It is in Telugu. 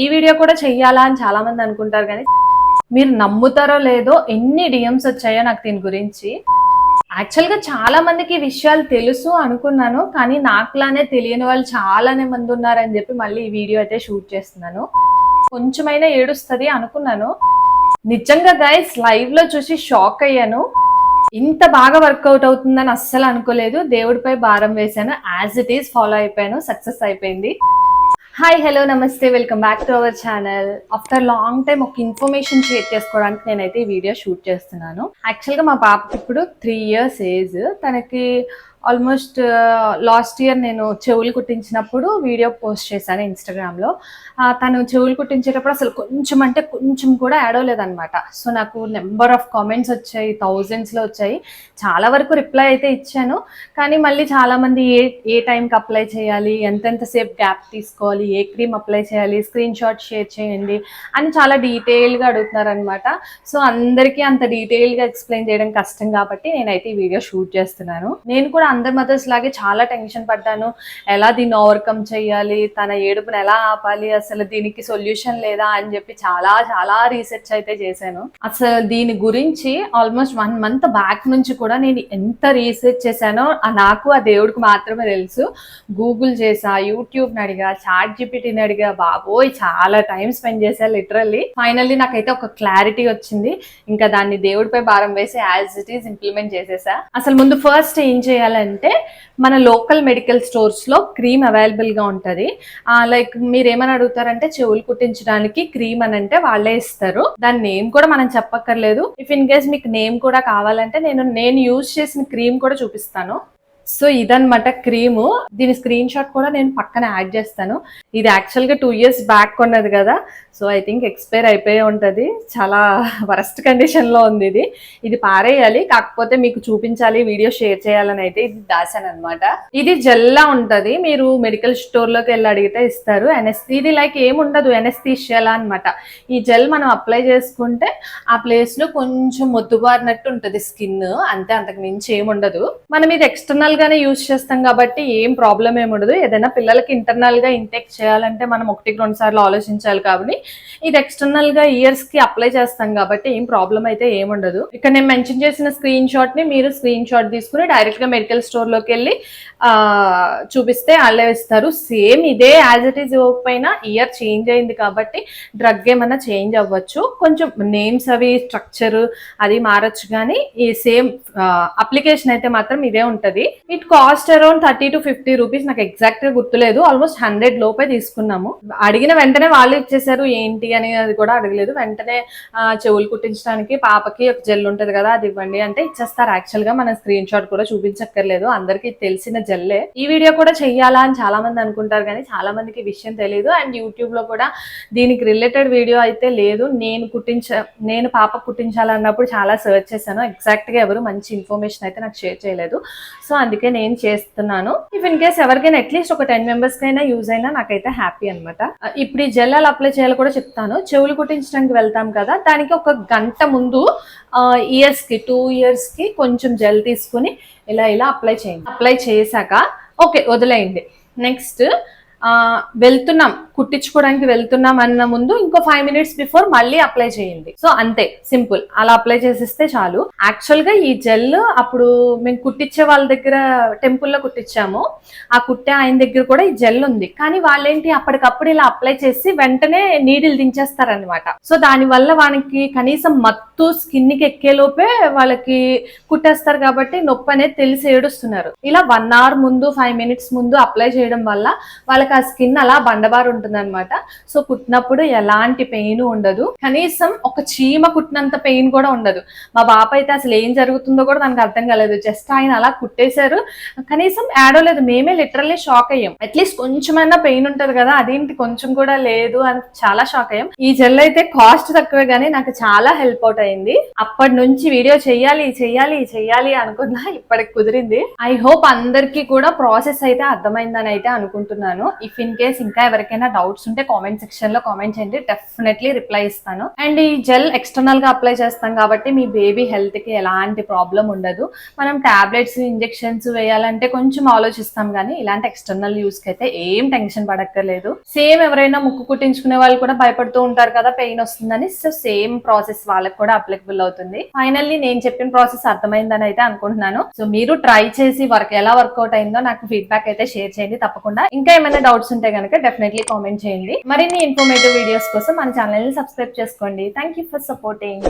ఈ వీడియో కూడా చెయ్యాలా అని చాలా మంది అనుకుంటారు, కానీ మీరు నమ్ముతారో లేదో ఎన్ని డిఎమ్స్ వచ్చాయో నాకు దీని గురించి. యాక్చువల్గా చాలా మందికి ఈ విషయాలు తెలుసు అనుకున్నాను, కానీ నాకులానే తెలియని వాళ్ళు చాలానే మంది ఉన్నారని చెప్పి మళ్ళీ ఈ వీడియో అయితే షూట్ చేస్తున్నాను. కొంచెమైనా ఏడుస్తుంది అనుకున్నాను. నిజంగా గైస్ లైవ్ లో చూసి షాక్ అయ్యాను. ఇంత బాగా వర్కౌట్ అవుతుందని అస్సలు అనుకోలేదు. దేవుడిపై భారం వేశాను, యాజ్ ఇట్ ఈస్ ఫాలో అయిపోయాను, సక్సెస్ అయిపోయింది. హాయ్, హలో, నమస్తే, welcome back to our channel. After long time ఒక ఇన్ఫర్మేషన్ షేర్ చేసుకోవడానికి నేనైతే ఈ వీడియో షూట్ చేస్తున్నాను. యాక్చువల్గా మా పాపకి ఇప్పుడు 3 years ఏజ్. తనకి ఆల్మోస్ట్ లాస్ట్ ఇయర్ నేను చెవులు కుట్టించినప్పుడు వీడియో పోస్ట్ చేశాను ఇన్స్టాగ్రామ్లో. తను చెవులు కుట్టించేటప్పుడు అసలు కొంచెం అంటే కొంచెం కూడా యాడ్ అవ్వలేదన్నమాట. సో నాకు నెంబర్ ఆఫ్ కామెంట్స్ వచ్చాయి, థౌజండ్స్లో వచ్చాయి. చాలా వరకు రిప్లై అయితే ఇచ్చాను, కానీ మళ్ళీ చాలామంది ఏ టైంకి అప్లై చేయాలి, ఎంతెంతసేపు గ్యాప్ తీసుకోవాలి, ఏ క్రీమ్ అప్లై చేయాలి, స్క్రీన్ షాట్ షేర్ చేయండి అని చాలా డీటెయిల్గా అడుగుతున్నారనమాట. సో అందరికీ అంత డీటెయిల్గా ఎక్స్ప్లెయిన్ చేయడం కష్టం కాబట్టి నేనైతే ఈ వీడియో షూట్ చేస్తున్నాను. నేను కూడా అందరి మదర్స్ లాగే చాలా టెన్షన్ పడ్డాను. ఎలా దీన్ని ఓవర్కమ్ చేయాలి, తన ఏడుపును ఎలా ఆపాలి, అసలు దీనికి సొల్యూషన్ లేదా అని చెప్పి చాలా చాలా రీసెర్చ్ అయితే చేశాను. అసలు దీని గురించి ఆల్మోస్ట్ 1 month బ్యాక్ నుంచి కూడా నేను ఎంత రీసెర్చ్ చేశానో నాకు ఆ దేవుడికి మాత్రమే తెలుసు. గూగుల్ చేసా, యూట్యూబ్ని అడిగా, చాట్ జీపీటీని అడిగా, బాబోయ్ చాలా టైం స్పెండ్ చేశా లిటరల్లీ. ఫైనల్లీ నాకైతే ఒక క్లారిటీ వచ్చింది. ఇంకా దాన్ని దేవుడిపై భారం వేసి యాజ్ ఇట్ ఈస్ ఇంప్లిమెంట్ చేసేసా. అసలు ముందు ఫస్ట్ ఏం చేయాలంటే మన లోకల్ మెడికల్ స్టోర్స్ లో క్రీమ్ అవైలబుల్ గా ఉంటది. లైక్ మీరు ఏమని అడుగుతారంటే చెవులు కుట్టించడానికి క్రీమ్ అని అంటే వాళ్ళే ఇస్తారు. దాని నేమ్ కూడా మనం చెప్పక్కర్లేదు. ఇఫ్ ఇన్ కేస్ మీకు నేమ్ కూడా కావాలంటే నేను యూజ్ చేసిన క్రీమ్ కూడా చూపిస్తాను. సో ఇదన్నమాట క్రీము. దీని స్క్రీన్ షాట్ కూడా నేను పక్కన యాడ్ చేస్తాను. ఇది యాక్చువల్గా 2 years బ్యాక్ కొన్నది కదా, సో ఐ థింక్ ఎక్స్పైర్ అయిపోయి ఉంటుంది. చాలా వరస్ట్ కండిషన్లో ఉంది ఇది పారేయాలి, కాకపోతే మీకు చూపించాలి, వీడియో షేర్ చేయాలని అయితే ఇది దాసాను అనమాట. ఇది జెల్లా ఉంటుంది, మీరు మెడికల్ స్టోర్లోకి వెళ్ళి అడిగితే ఇస్తారు. ఇది లైక్ ఏముండదు, ఎనెస్థీషియా అనమాట. ఈ జెల్ మనం అప్లై చేసుకుంటే ఆ ప్లేస్లో కొంచెం మొద్దుబారినట్టు ఉంటుంది స్కిన్, అంతే, అంతకు మించి ఏముండదు. మనం ఇది ఎక్స్టర్నల్ గానే యూజ్ చేస్తాం కాబట్టి ఏం ప్రాబ్లం ఏముండదు. ఏదైనా పిల్లలకి ఇంటర్నల్ గా ఇంటెక్ చేయాలంటే మనం 1-2 సార్లు ఆలోచించాలి, కాబట్టి ఇది ఎక్స్టర్నల్ గా ఇయర్స్ కి అప్లై చేస్తాం కాబట్టి ఏం ప్రాబ్లం అయితే ఏముండదు. ఇక్కడ నేను మెన్షన్ చేసిన స్క్రీన్ షాట్ ని మీరు స్క్రీన్ షాట్ తీసుకుని డైరెక్ట్ గా మెడికల్ స్టోర్ లోకి వెళ్ళి చూపిస్తే వాళ్ళే ఇస్తారు. సేమ్ ఇదే యాజ్ ఇట్ ఈస్ ఇవ్వకపోయినా ఇయర్ చేంజ్ అయింది కాబట్టి డ్రగ్ ఏమన్నా చేంజ్ అవ్వచ్చు, కొంచెం నేమ్స్ అవి స్ట్రక్చర్ అది మారచ్చు, కానీ ఈ సేమ్ అప్లికేషన్ అయితే మాత్రం ఇదే ఉంటది. It cost around 30 to 50 rupees, నాకు ఎగ్జాక్ట్ గా గుర్తులేదు. ఆల్మోస్ట్ 100 లోపే తీసుకున్నాము. అడిగిన వెంటనే వాళ్ళు ఇచ్చేసారు. ఏంటి అని అది కూడా అడగలేదు, వెంటనే చెవులు కుట్టించడానికి పాపకి ఒక జెల్ ఉంటది కదా అది ఇవ్వండి అంటే ఇచ్చేస్తారు. యాక్చువల్ గా మన స్క్రీన్ షాట్ కూడా చూపించక్కర్లేదు, అందరికి తెలిసిన జెల్లే. ఈ వీడియో కూడా చెయ్యాలా అని చాలా మంది అనుకుంటారు, కానీ చాలా మందికి విషయం తెలియదు. అండ్ యూట్యూబ్ లో కూడా దీనికి రిలేటెడ్ వీడియో అయితే లేదు. నేను పాప కుట్టించాలన్నప్పుడు చాలా సర్చ్ చేశాను, ఎగ్జాక్ట్ గా ఎవరు మంచి ఇన్ఫర్మేషన్ అయితే నాకు షేర్ చేయలేదు. సో అందుకే నేను చేస్తున్నాను. ఇఫ్ ఇన్ కేస్ ఎవరికైనా అట్లీస్ట్ ఒక 10 members కైనా యూజ్ అయినా నాకైతే హ్యాపీ అనమాట. ఇప్పుడు ఈ జెల్ ఎలా అప్లై చేయాలో కూడా చెప్తాను. చెవులు కుట్టించడానికి వెళ్తాం కదా, దానికి 1 గంట ముందు ఇయర్స్ కి 2 years కి కొంచెం జెల్ తీసుకుని ఇలా అప్లై చేయండి. అప్లై చేశాక ఓకే వదిలేయండి. నెక్స్ట్ వెళ్తున్నాం, కుట్టించుకోవడానికి వెళ్తున్నాం అన్న ముందు ఇంకో 5 minutes బిఫోర్ మళ్ళీ అప్లై చేయండి. సో అంతే, సింపుల్, అలా అప్లై చేసేస్తే చాలు. యాక్చువల్ గా ఈ జెల్ అప్పుడు మేము కుట్టించే వాళ్ళ దగ్గర టెంపుల్లో కుట్టించాము, ఆ కుట్టే ఆయన దగ్గర కూడా ఈ జెల్ ఉంది, కానీ వాళ్ళేంటి అప్పటికప్పుడు ఇలా అప్లై చేసి వెంటనే నీడిల్ దించేస్తారనమాట. సో దాని వల్ల వాళ్ళకి కనీసం మత్తు స్కిన్ కి ఎక్కేలోపే వాళ్ళకి కుట్టేస్తారు కాబట్టి నొప్పి అనేది తెలిసి ఏడుస్తున్నారు. ఇలా 1 hour ముందు 5 minutes ముందు అప్లై చేయడం వల్ల వాళ్ళకి ఆ స్కిన్ అలా బండబారు ఉంటుంది అనమాట. సో కుట్టినప్పుడు ఎలాంటి పెయిన్ ఉండదు, కనీసం ఒక చీమ కుట్టినంత పెయిన్ కూడా ఉండదు. మా బాప అయితే అసలు ఏం జరుగుతుందో కూడా దానికి అర్థం కాలేదు. జస్ట్ ఆయన అలా కుట్టేశారు, కనీసం యాడ్ అవ్వలేదు. మేమే లిటరల్లీ షాక్ అయ్యాం. అట్లీస్ట్ కొంచెమైనా పెయిన్ ఉంటది కదా, అదేంటి కొంచెం కూడా లేదు అని చాలా షాక్ అయ్యాం. ఈ జెల్ అయితే కాస్ట్ తక్కువే కానీ నాకు చాలా హెల్ప్ అవుట్ అయింది. అప్పటి నుంచి వీడియో చెయ్యాలి అనుకున్నా, ఇప్పటికి కుదిరింది. ఐ హోప్ అందరికీ కూడా ప్రాసెస్ అయితే అర్థమైందని అయితే అనుకుంటున్నాను. ఇఫ్ ఇన్ కేస్ ఇంకా ఎవరికైనా డౌట్స్ ఉంటే కామెంట్ సెక్షన్ లో కామెంట్ చేయండి, డెఫినెట్లీ రిప్లై ఇస్తాను. అండ్ ఈ జెల్ ఎక్స్టర్నల్ గా అప్లై చేస్తాం కాబట్టి మీ బేబీ హెల్త్ కి ఎలాంటి ప్రాబ్లం ఉండదు. మనం టాబ్లెట్స్ ఇంజెక్షన్స్ వేయాలంటే కొంచెం ఆలోచిస్తాం కానీ ఇలాంటి ఎక్స్టర్నల్ యూస్ కి అయితే ఏం టెన్షన్ పడక్కర్లేదు. సేమ్ ఎవరైనా ముక్కు కుట్టించుకునే వాళ్ళు కూడా భయపడుతూ ఉంటారు కదా పెయిన్ వస్తుందని, సో సేమ్ ప్రాసెస్ వాళ్ళకి కూడా అప్లికబుల్ అవుతుంది. ఫైనల్లీ నేను చెప్పిన ప్రాసెస్ అర్థమైందని అయితే అనుకుంటున్నాను. సో మీరు ట్రై చేసి ఎలా వర్కౌట్ అయిందో నాకు ఫీడ్బ్యాక్ అయితే షేర్ చేయండి తప్పకుండా. ఇంకా ఏమైనా డౌట్స్ ఉంటే కనుక డెఫినెట్లీ కామెంట్ చేయండి. మరిన్ని ఇన్ఫర్మేటివ్ వీడియోస్ కోసం మన ఛానల్ ని సబ్స్క్రైబ్ చేసుకోండి. Thank you for supporting.